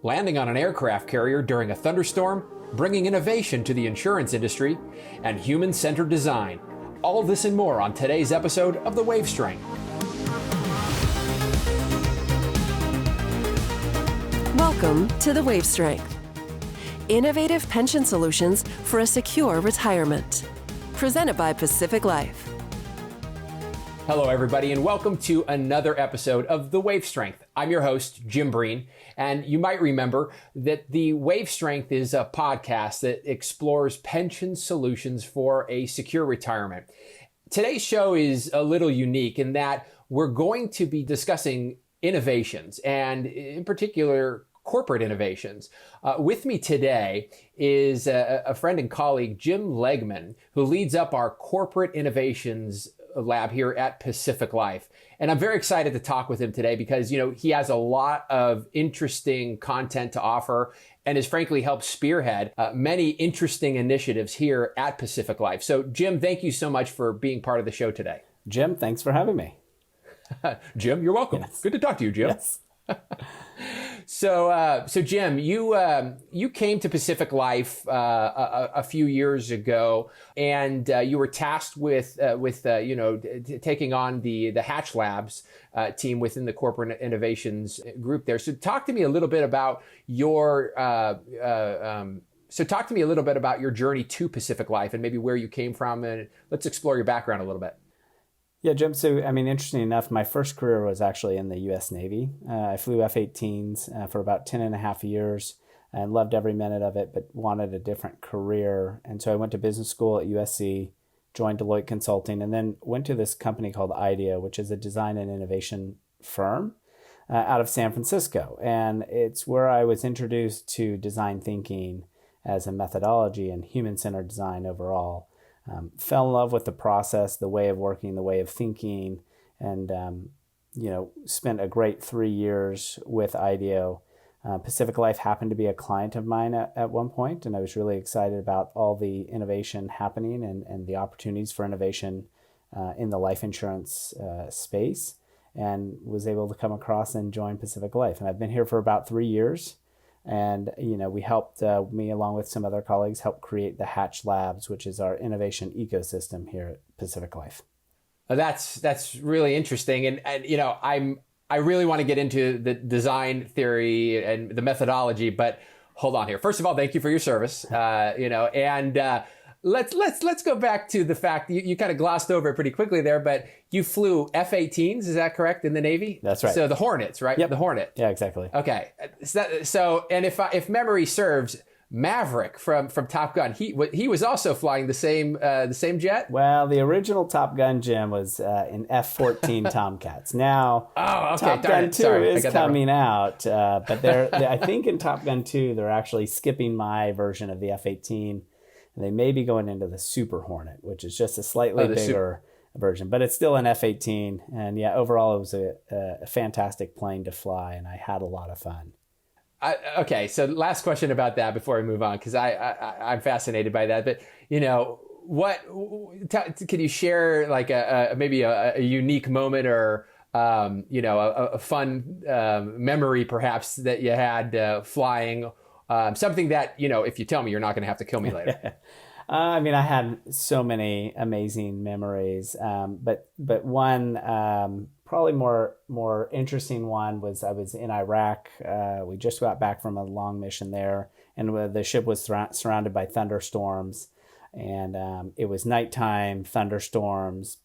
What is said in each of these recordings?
landing on an aircraft carrier during a thunderstorm, bringing innovation to the insurance industry, and human-centered design. All this and more on today's episode of The Wave Strength. Welcome to The Wave Strength. Innovative pension solutions for a secure retirement. Presented by Pacific Life. Hello, everybody, and welcome to another episode of The Wave Strength. I'm your host, Jim Breen, and you might remember that The Wave Strength is a podcast that explores pension solutions for a secure retirement. Today's show is a little unique in that we're going to be discussing innovations, and in particular, corporate innovations. With me today is a friend and colleague, Jim Legeman, who leads up our corporate innovations lab here at Pacific Life. And I'm very excited to talk with him today because, he has a lot of interesting content to offer and has frankly helped spearhead many interesting initiatives here at Pacific Life. So Jim, thank you so much for being part of the show today. Jim, thanks for having me. Jim, you're welcome. Yes. Good to talk to you, Jim. Yes. So Jim, you came to Pacific Life a few years ago, and you were tasked with taking on the Hatch Labs team within the corporate innovations group there. So talk to me a little bit about your journey to Pacific Life and maybe where you came from, and let's explore your background a little bit. Yeah, Jim. So, interesting enough, my first career was actually in the U.S. Navy. I flew F-18s for about 10 and a half years and loved every minute of it, but wanted a different career. And so I went to business school at USC, joined Deloitte Consulting, and then went to this company called IDEA, which is a design and innovation firm out of San Francisco. And it's where I was introduced to design thinking as a methodology and human-centered design overall. Fell in love with the process, the way of working, the way of thinking, and spent a great 3 years with IDEO. Pacific Life happened to be a client of mine at one point, and I was really excited about all the innovation happening and the opportunities for innovation in the life insurance space, and was able to come across and join Pacific Life. And I've been here for about 3 years. And, we helped, me along with some other colleagues, help create the Hatch Labs, which is our innovation ecosystem here at Pacific Life. That's really interesting. And I really want to get into the design theory and the methodology, but hold on here. First of all, thank you for your service, Let's go back to the fact you kind of glossed over it pretty quickly there, but you flew F-18s, is that correct, in the Navy? That's right. So the Hornets, right? Yep. The Hornet. Yeah, exactly. Okay. So and if memory serves, Maverick from Top Gun, he was also flying the same jet? Well, the original Top Gun, Jim, was in F-14 Tomcats. Now, Top Gun 2 is coming out, but I think in Top Gun 2, they're actually skipping my version of the F-18. And they may be going into the Super Hornet, which is just a slightly bigger version, but it's still an F-18. And yeah, overall, it was a fantastic plane to fly, and I had a lot of fun. Okay, so last question about that before I move on, because I'm fascinated by that. But can you share like maybe a unique moment or a fun memory perhaps that you had flying? Something that, if you tell me, you're not going to have to kill me later. I had so many amazing memories, but one probably more interesting one was I was in Iraq. We just got back from a long mission there, and the ship was surrounded by thunderstorms, and it was nighttime, thunderstorms,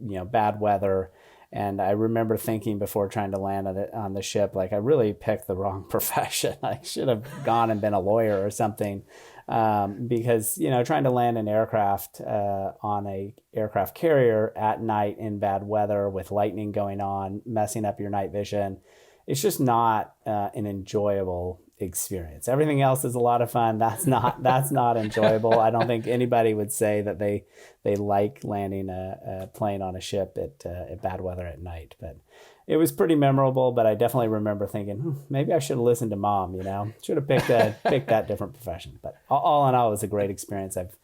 bad weather. And I remember thinking before trying to land on the ship, like I really picked the wrong profession. I should have gone and been a lawyer or something, because trying to land an aircraft on a aircraft carrier at night in bad weather with lightning going on, messing up your night vision, it's just not an enjoyable experience. Everything else is a lot of fun. That's not enjoyable. I don't think anybody would say that they like landing a plane on a ship at bad weather at night. But it was pretty memorable. But I definitely remember thinking, maybe I should have listened to Mom. Should have picked that different profession. But all in all, it was a great experience. I've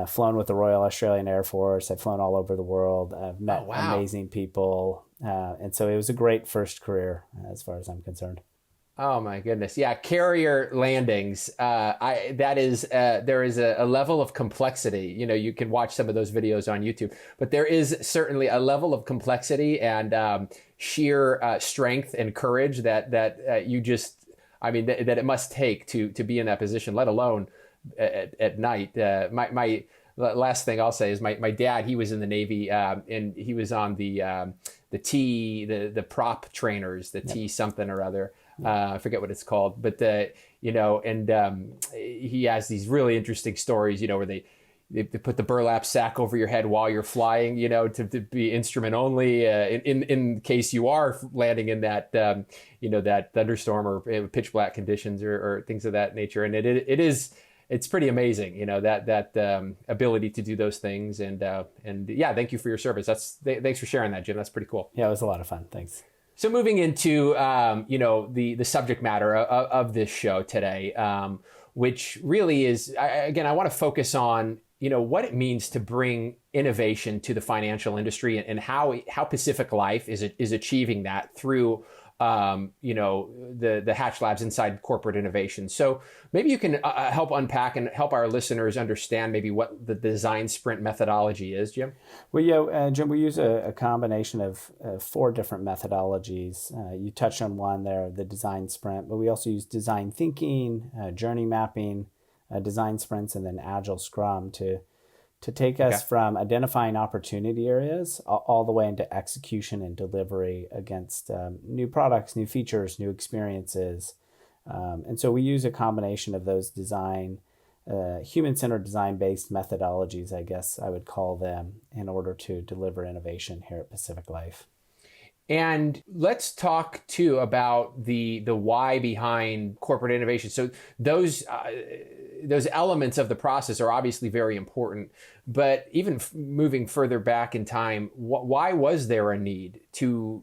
flown with the Royal Australian Air Force. I've flown all over the world. I've met amazing people. And so it was a great first career as far as I'm concerned. Oh my goodness. Yeah. Carrier landings. There is a level of complexity. You can watch some of those videos on YouTube, but there is certainly a level of complexity and sheer strength and courage that you just, that it must take to be in that position, let alone at night. My last thing I'll say is my dad, he was in the Navy, and he was on the prop trainers, the T something or other. I forget what it's called, but he has these really interesting stories, where they put the burlap sack over your head while you're flying, to be instrument only, in case you are landing in that, that thunderstorm or pitch black conditions or things of that nature. And it's pretty amazing, that ability to do those things. And yeah, thank you for your service. Thanks for sharing that, Jim. That's pretty cool. Yeah, it was a lot of fun. Thanks. So moving into, the subject matter of this show today, which really is, I want to focus on, what it means to bring innovation to the financial industry and how Pacific Life is achieving that through, the Hatch Labs inside corporate innovation. So maybe you can help unpack and help our listeners understand maybe what the design sprint methodology is, Jim. Well, yeah, Jim, we use a combination of 4 different methodologies. You touched on one there, the design sprint, but we also use design thinking, journey mapping, design sprints, and then agile scrum to take us from identifying opportunity areas all the way into execution and delivery against new products, new features, new experiences. And so we use a combination of those human-centered design-based methodologies, I guess I would call them, in order to deliver innovation here at Pacific Life. And let's talk too about the why behind corporate innovation. So those elements of the process are obviously very important, but even moving further back in time, why was there a need to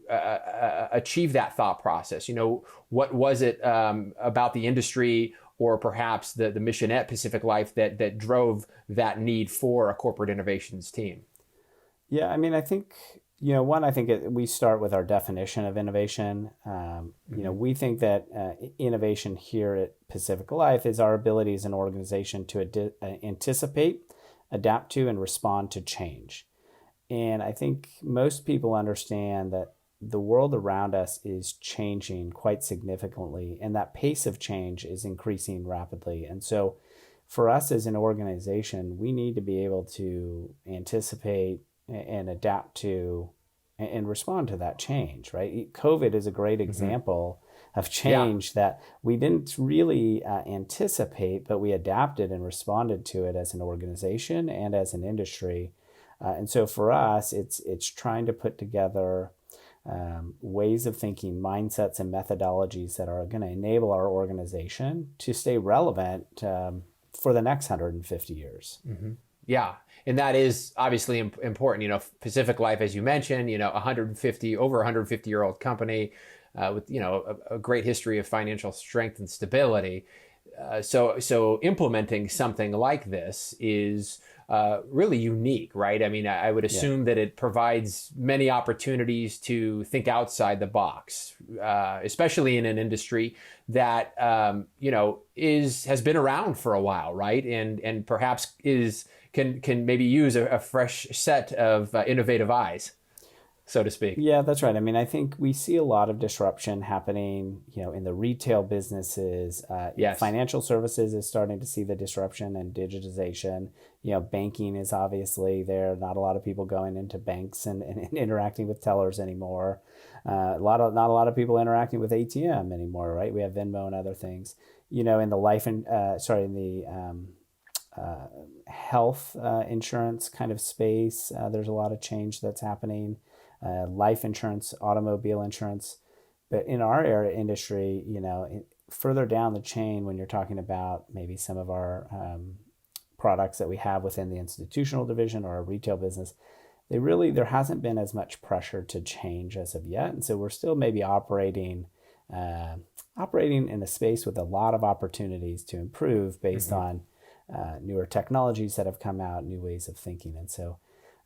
achieve that thought process? What was it about the industry or perhaps the mission at Pacific Life that drove that need for a corporate innovations team? Yeah, I think, we start with our definition of innovation. We think that innovation here at Pacific Life is our ability as an organization to anticipate, adapt to, and respond to change. And I think most people understand that the world around us is changing quite significantly, and that pace of change is increasing rapidly. And so for us as an organization, we need to be able to anticipate and adapt to and respond to that change, right? COVID is a great example of change that we didn't really anticipate, but we adapted and responded to it as an organization and as an industry. And so for us, it's trying to put together ways of thinking, mindsets, and methodologies that are going to enable our organization to stay relevant for the next 150 years. Mm-hmm. Yeah. And that is obviously important. Pacific Life, as you mentioned, over 150-year-old company with, a great history of financial strength and stability. So implementing something like this is really unique, right? I would assume that it provides many opportunities to think outside the box, especially in an industry that, has been around for a while, right? And perhaps can maybe use a fresh set of innovative eyes, so to speak. Yeah, that's right. I think we see a lot of disruption happening, in the retail businesses. Yes. Financial services is starting to see the disruption and digitization. Banking is obviously there. Not a lot of people going into banks and interacting with tellers anymore. Not a lot of people interacting with ATM anymore, right? We have Venmo and other things. In the health insurance kind of space, there's a lot of change that's happening. Life insurance, automobile insurance. But in our industry, further down the chain, when you're talking about maybe some of our products that we have within the institutional division or our retail business, there hasn't been as much pressure to change as of yet. And so we're still maybe operating in a space with a lot of opportunities to improve based on newer technologies that have come out, new ways of thinking. And so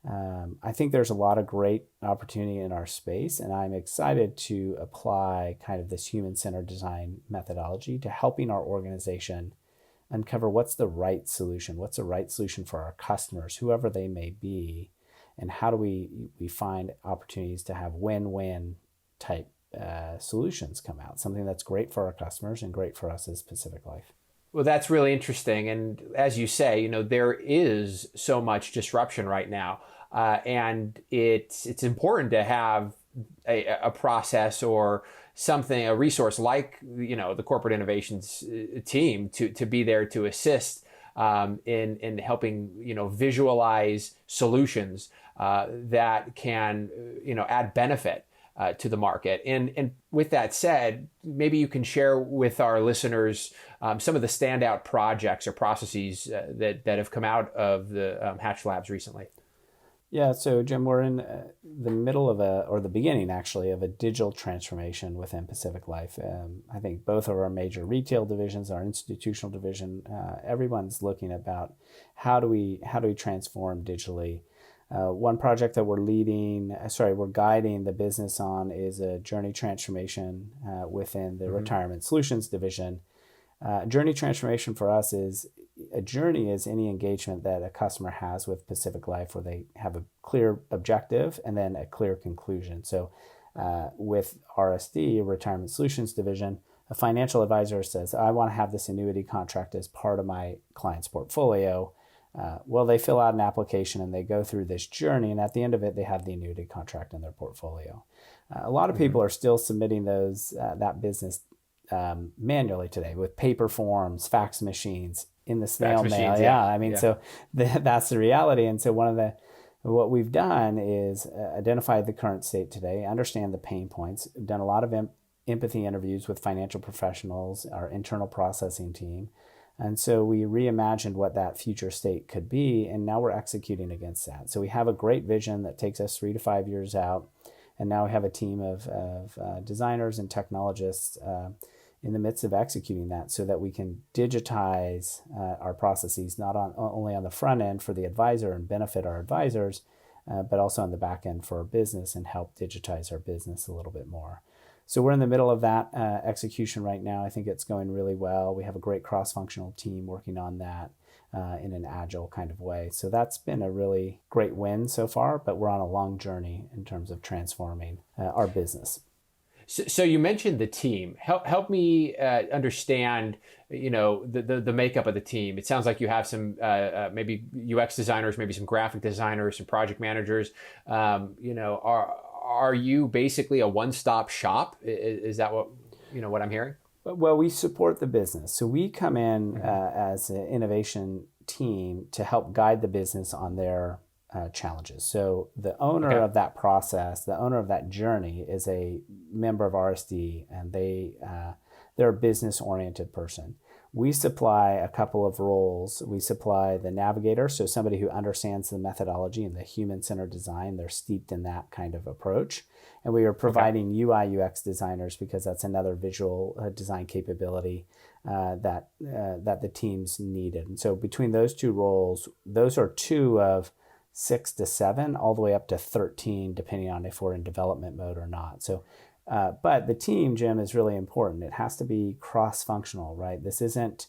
I think there's a lot of great opportunity in our space, and I'm excited to apply kind of this human-centered design methodology to helping our organization uncover what's the right solution, for our customers, whoever they may be, and how do we find opportunities to have win-win type solutions come out, something that's great for our customers and great for us as Pacific Life. Well, that's really interesting. And as you say, there is so much disruption right now. And it's important to have a process or something, a resource like, the corporate innovations team to be there to assist in helping, visualize solutions that can, add benefit to the market. And with that said, maybe you can share with our listeners some of the standout projects or processes that have come out of the Hatch Labs recently. Yeah, so Jim, we're in the middle of the beginning actually of a digital transformation within Pacific Life. I think both of our major retail divisions, our institutional division, everyone's looking about how do we transform digitally. One project that we're guiding the business on is a journey transformation within the Retirement Solutions division. Journey transformation for us is any engagement that a customer has with Pacific Life where they have a clear objective and then a clear conclusion. So with RSD, Retirement Solutions division, a financial advisor says, I want to have this annuity contract as part of my client's portfolio. Well, they fill out an application and they go through this journey, and at the end of it, they have the annuity contract in their portfolio. A lot of people are still submitting that business manually today with paper forms, fax machines, in the snail mail. So that's the reality. And so what we've done is identify the current state today, understand the pain points, done a lot of empathy interviews with financial professionals, our internal processing team. And so we reimagined what that future state could be, and now we're executing against that. So we have a great vision that takes us 3 to 5 years out, and now we have a team of designers and technologists in the midst of executing that so that we can digitize our processes, not only on the front end for the advisor and benefit our advisors, but also on the back end for our business and help digitize our business a little bit more. So we're in the middle of that execution right now. I think it's going really well. We have a great cross-functional team working on that in an agile kind of way. So that's been a really great win so far, but we're on a long journey in terms of transforming our business. So you mentioned the team. Help me understand, the makeup of the team. It sounds like you have some maybe UX designers, maybe some graphic designers, some project managers. Are you basically a one-stop shop? Is that what I'm hearing? Well, we support the business. So we come in as an innovation team to help guide the business on their challenges. So the owner of that process, the owner of that journey is a member of RSD, and they're a business-oriented person. We supply a couple of roles. We supply the navigator, so somebody who understands the methodology and the human-centered design. They're steeped in that kind of approach. And we are providing UI UX designers because that's another visual design capability that the teams needed. And so between those two roles, those are 2 of 6 to 7, all the way up to 13, depending on if we're in development mode or not. So, but the team, Jim, is really important. It has to be cross-functional, right? This isn't,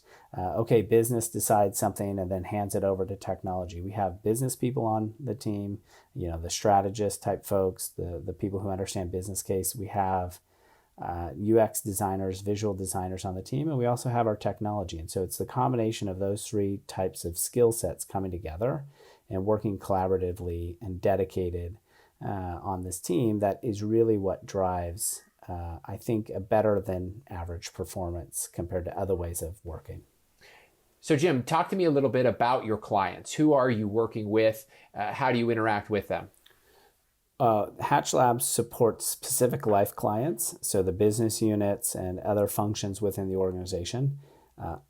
business decides something and then hands it over to technology. We have business people on the team, the strategist type folks, the people who understand business case. We have UX designers, visual designers on the team, and we also have our technology. And so it's the combination of those 3 types of skill sets coming together and working collaboratively and dedicated on this team that is really what drives, I think, a better than average performance compared to other ways of working. So Jim, talk to me a little bit about your clients. Who are you working with? How do you interact with them? Hatch Labs supports Pacific Life clients, so the business units and other functions within the organization.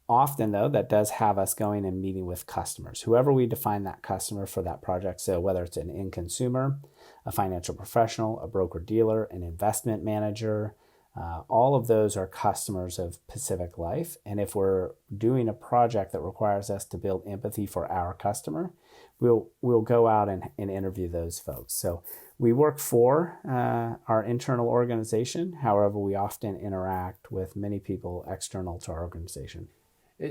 Often, though, that does have us going and meeting with customers, whoever we define that customer for that project. So whether it's an end consumer, a financial professional, a broker-dealer, an investment manager, All of those are customers of Pacific Life. And if we're doing a project that requires us to build empathy for our customer, we'll go out and interview those folks. So we work for our internal organization. However, we often interact with many people external to our organization.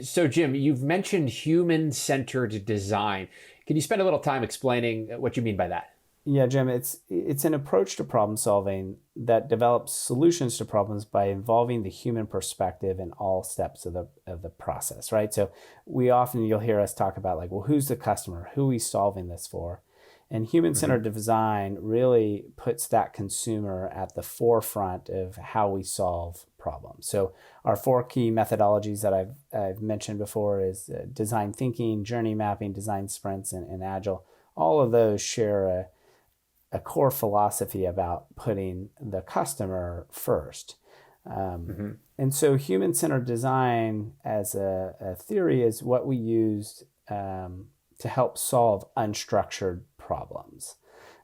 So, Jim, you've mentioned human-centered design. Can you spend a little time explaining what you mean by that? Yeah, Jim, it's an approach to problem solving that develops solutions to problems by involving the human perspective in all steps of the process, right? So you'll hear us talk about like, well, who's the customer? Who are we solving this for? And human-centered design really puts that consumer at the forefront of how we solve problems. So our 4 key methodologies that I've mentioned before is design thinking, journey mapping, design sprints, and agile. All of those share a core philosophy about putting the customer first. And so human-centered design as a theory is what we used to help solve unstructured problems.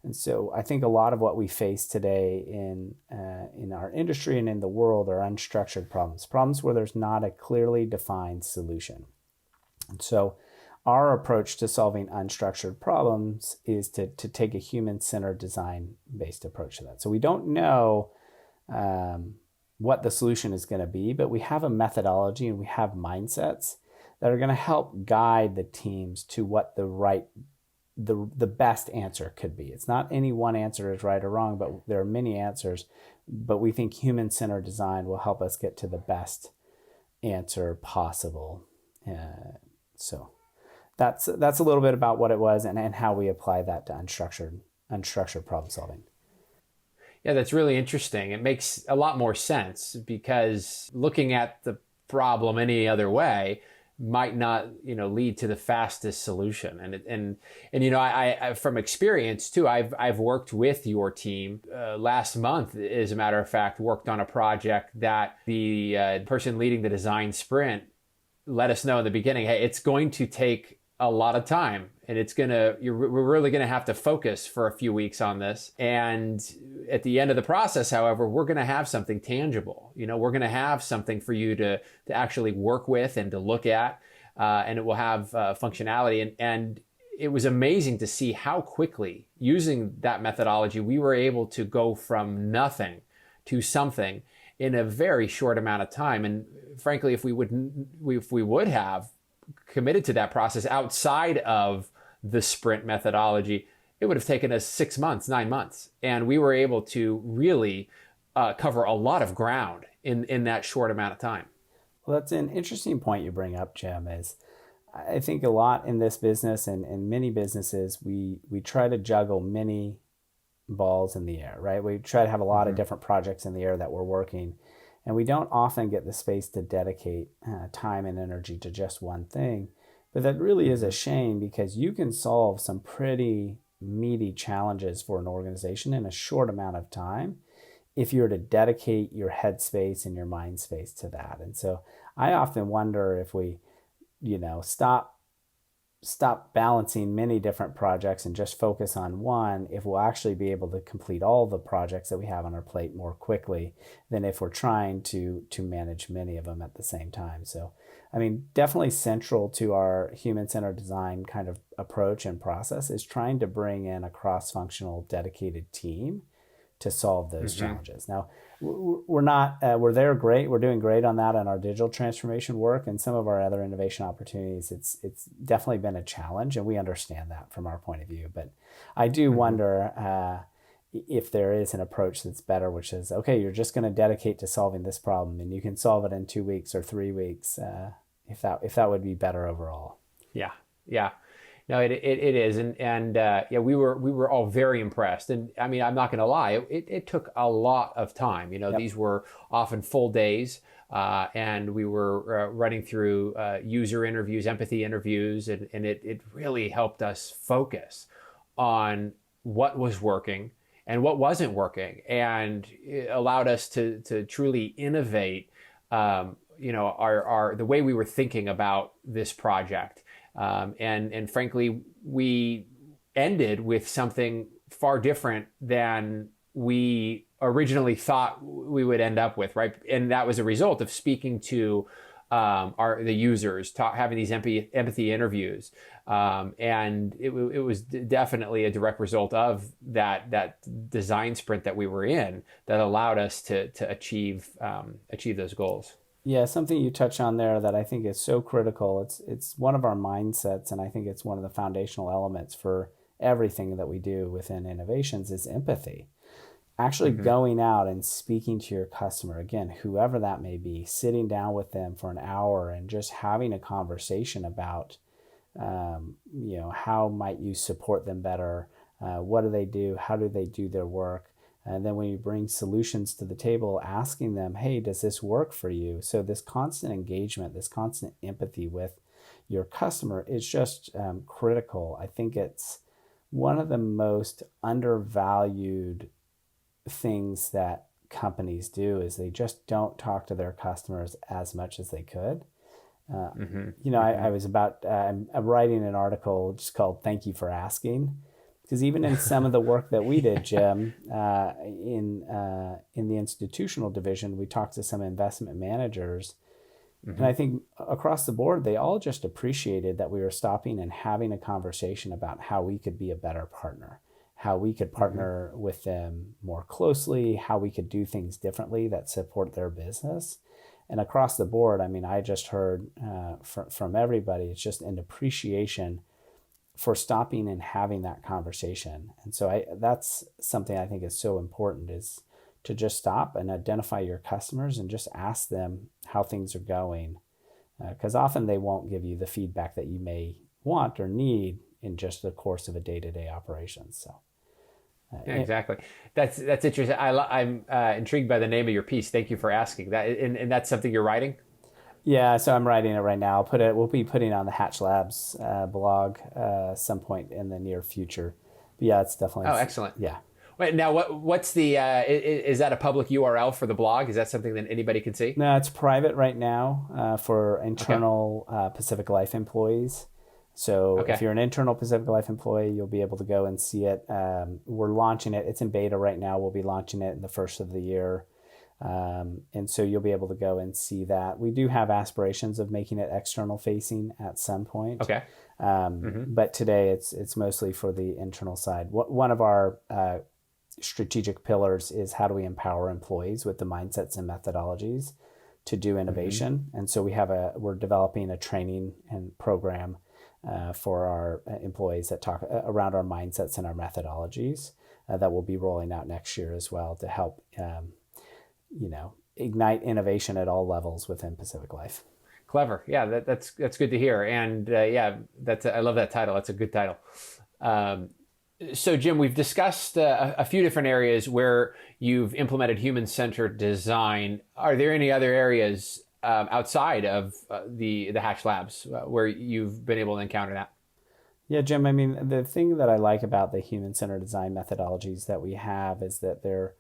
And so I think a lot of what we face today in our industry and in the world are unstructured problems where there's not a clearly defined solution. And so our approach to solving unstructured problems is to take a human-centered design-based approach to that. So we don't know what the solution is going to be, but we have a methodology and we have mindsets that are going to help guide the teams to what the best answer could be. It's not any one answer is right or wrong, but there are many answers. But we think human-centered design will help us get to the best answer possible. So that's a little bit about what it was and how we apply that to unstructured problem solving. Yeah, that's really interesting. It makes a lot more sense because looking at the problem any other way might not, lead to the fastest solution. And I from experience too, I've worked with your team. Last month, as a matter of fact, worked on a project that the person leading the design sprint let us know in the beginning, hey, it's going to take a lot of time and we're really going to have to focus for a few weeks on this. And at the end of the process, however, we're going to have something tangible. We're going to have something for you to actually work with and to look at, and it will have functionality. And it was amazing to see how quickly, using that methodology, we were able to go from nothing to something in a very short amount of time. And frankly, if we would have committed to that process outside of the sprint methodology, it would have taken us 6 months, 9 months. And we were able to really cover a lot of ground in that short amount of time. Well, that's an interesting point you bring up, Jim, is I think a lot in this business and many businesses, we try to juggle many balls in the air, right? We try to have a lot of different projects in the air that we're working. And we don't often get the space to dedicate time and energy to just one thing. But that really is a shame because you can solve some pretty meaty challenges for an organization in a short amount of time if you were to dedicate your headspace and your mind space to that. And so I often wonder if we, stop balancing many different projects and just focus on one, if we'll actually be able to complete all the projects that we have on our plate more quickly than if we're trying to manage many of them at the same time. So, definitely central to our human-centered design kind of approach and process is trying to bring in a cross-functional dedicated team to solve those challenges. Now, we're there great. We're doing great on that on our digital transformation work and some of our other innovation opportunities. It's definitely been a challenge, and we understand that from our point of view. But I do wonder if there is an approach that's better, which is, okay, you're just going to dedicate to solving this problem, and you can solve it in 2 weeks or 3 weeks. If that would be better overall. Yeah. No, it is, and we were all very impressed, and I'm not going to lie, it took a lot of time. These were often full days, and we were running through user interviews, empathy interviews, and it really helped us focus on what was working and what wasn't working, and it allowed us to truly innovate, our the way we were thinking about this project. And frankly, we ended with something far different than we originally thought we would end up with, right? And that was a result of speaking to the users, having these empathy interviews, and it was definitely a direct result of that design sprint that we were in that allowed us to achieve those goals. Yeah, something you touch on there that I think is so critical. It's one of our mindsets, and I think it's one of the foundational elements for everything that we do within innovations is empathy. Actually going out and speaking to your customer, again, whoever that may be, sitting down with them for an hour and just having a conversation about, how might you support them better? What do they do? How do they do their work? And then when you bring solutions to the table, asking them, hey, does this work for you? So this constant engagement, this constant empathy with your customer is just critical. I think it's one of the most undervalued things that companies do is they just don't talk to their customers as much as they could. I was I'm writing an article just called "Thank You for Asking," because even in some of the work that we did, Jim, in the institutional division, we talked to some investment managers, and I think across the board, they all just appreciated that we were stopping and having a conversation about how we could be a better partner, how we could partner with them more closely, how we could do things differently that support their business. And across the board, I mean, I just heard from everybody, it's just an appreciation for stopping and having that conversation. And so that's something I think is so important, is to just stop and identify your customers and just ask them how things are going. Because often they won't give you the feedback that you may want or need in just the course of a day-to-day operation. So. Yeah, exactly. That's interesting. I'm intrigued by the name of your piece. Thank you for asking that. And that's something you're writing? Yeah, so I'm writing it right now. We'll be putting it on the Hatch Labs blog some point in the near future. But yeah, it's definitely. Oh, excellent. Yeah. Wait, now what's the is that a public URL for the blog? Is that something that anybody can see? No, it's private right now for internal Pacific Life employees. So if you're an internal Pacific Life employee, you'll be able to go and see it. We're launching it. It's in beta right now. We'll be launching it in the first of the year. And so you'll be able to go and see that. We do have aspirations of making it external facing at some point. Okay. But today it's mostly for the internal side. One of our strategic pillars is how do we empower employees with the mindsets and methodologies to do innovation. And so we're developing a training and program for our employees that talk around our mindsets and our methodologies that will be rolling out next year as well to help, ignite innovation at all levels within Pacific Life. Clever. Yeah, that's good to hear. And I love that title. That's a good title. So Jim, we've discussed a few different areas where you've implemented human-centered design. Are there any other areas outside of the Hatch Labs where you've been able to encounter that? Yeah, Jim, I mean, the thing that I like about the human-centered design methodologies that we have is that they're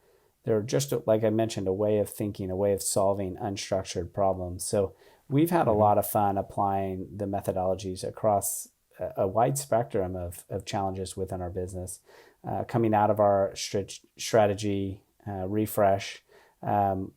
just, like I mentioned, a way of thinking, a way of solving unstructured problems. So we've had a lot of fun applying the methodologies across a wide spectrum of challenges within our business. Coming out of our strategy refresh,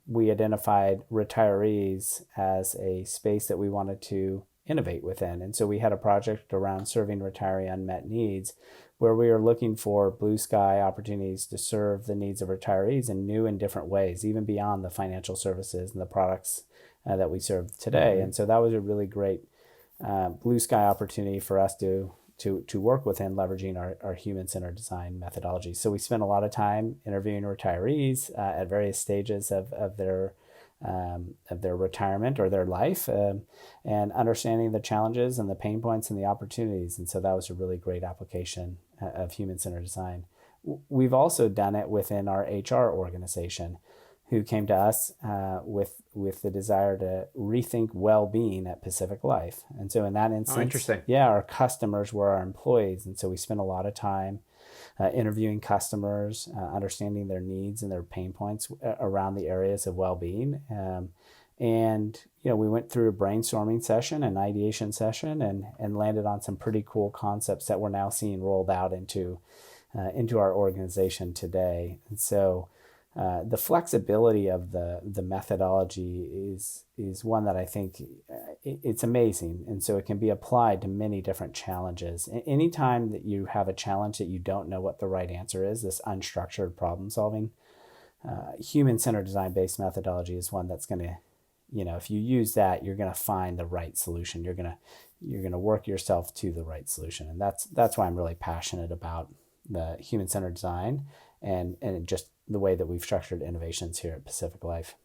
we identified retirees as a space that we wanted to innovate within. And so we had a project around serving retiree unmet needs where we are looking for blue sky opportunities to serve the needs of retirees in new and different ways, even beyond the financial services and the products that we serve today. And so that was a really great blue sky opportunity for us to work within, leveraging our human-centered design methodology. So we spent a lot of time interviewing retirees at various stages of their retirement or their life, and understanding the challenges and the pain points and the opportunities. And so that was a really great application of human-centered design. We've also done it within our HR organization, who came to us with the desire to rethink well-being at Pacific Life. And so in that instance, our customers were our employees. And so we spent a lot of time interviewing customers, understanding their needs and their pain points around the areas of well-being. And we went through a brainstorming session, an ideation session, and landed on some pretty cool concepts that we're now seeing rolled out into our organization today. And so The flexibility of the methodology is one that I think it's amazing, and so it can be applied to many different challenges. Anytime that you have a challenge that you don't know what the right answer is, this unstructured problem solving, human-centered design-based methodology is one that's going to, if you use that, you're going to find the right solution. You're going to work yourself to the right solution, and that's why I'm really passionate about the human-centered design and just the way that we've structured innovations here at Pacific Life.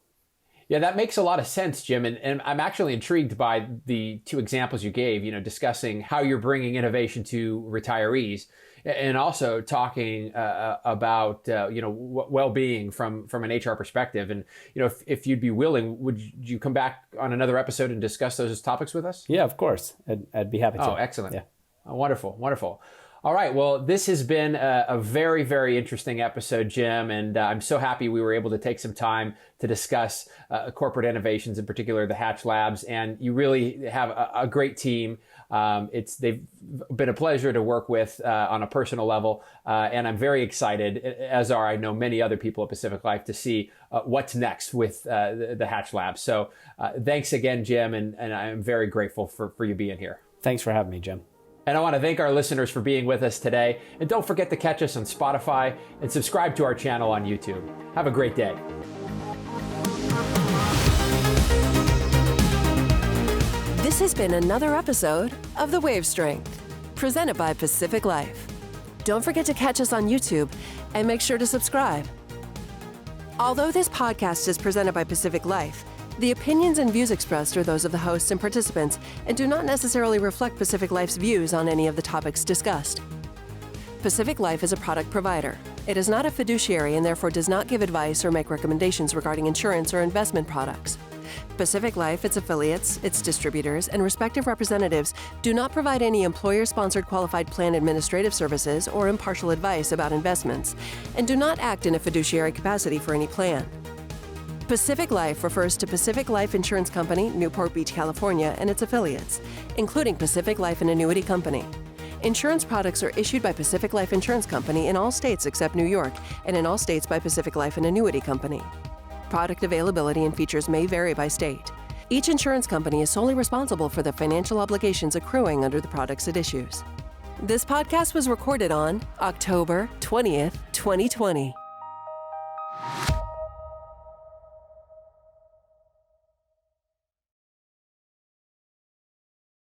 Yeah, that makes a lot of sense, Jim. And I'm actually intrigued by the two examples you gave, discussing how you're bringing innovation to retirees and also talking about, well-being from an HR perspective. And, if you'd be willing, would you come back on another episode and discuss those topics with us? Yeah, of course. I'd be happy to. Oh, excellent. Yeah. Oh, wonderful. Wonderful. All right. Well, this has been a very, very interesting episode, Jim, and I'm so happy we were able to take some time to discuss corporate innovations, in particular the Hatch Labs. And you really have a great team. They've been a pleasure to work with on a personal level, and I'm very excited, as are I know many other people at Pacific Life, to see what's next with the Hatch Labs. So thanks again, Jim, and I'm very grateful for you being here. Thanks for having me, Jim. And I want to thank our listeners for being with us today. And don't forget to catch us on Spotify and subscribe to our channel on YouTube. Have a great day. This has been another episode of The Wave Strength, presented by Pacific Life. Don't forget to catch us on YouTube and make sure to subscribe. Although this podcast is presented by Pacific Life, the opinions and views expressed are those of the hosts and participants and do not necessarily reflect Pacific Life's views on any of the topics discussed. Pacific Life is a product provider. It is not a fiduciary and therefore does not give advice or make recommendations regarding insurance or investment products. Pacific Life, its affiliates, its distributors, and respective representatives do not provide any employer-sponsored qualified plan administrative services or impartial advice about investments, and do not act in a fiduciary capacity for any plan. Pacific Life refers to Pacific Life Insurance Company, Newport Beach, California, and its affiliates, including Pacific Life and Annuity Company. Insurance products are issued by Pacific Life Insurance Company in all states except New York, and in all states by Pacific Life and Annuity Company. Product availability and features may vary by state. Each insurance company is solely responsible for the financial obligations accruing under the products it issues. This podcast was recorded on October 20th, 2020.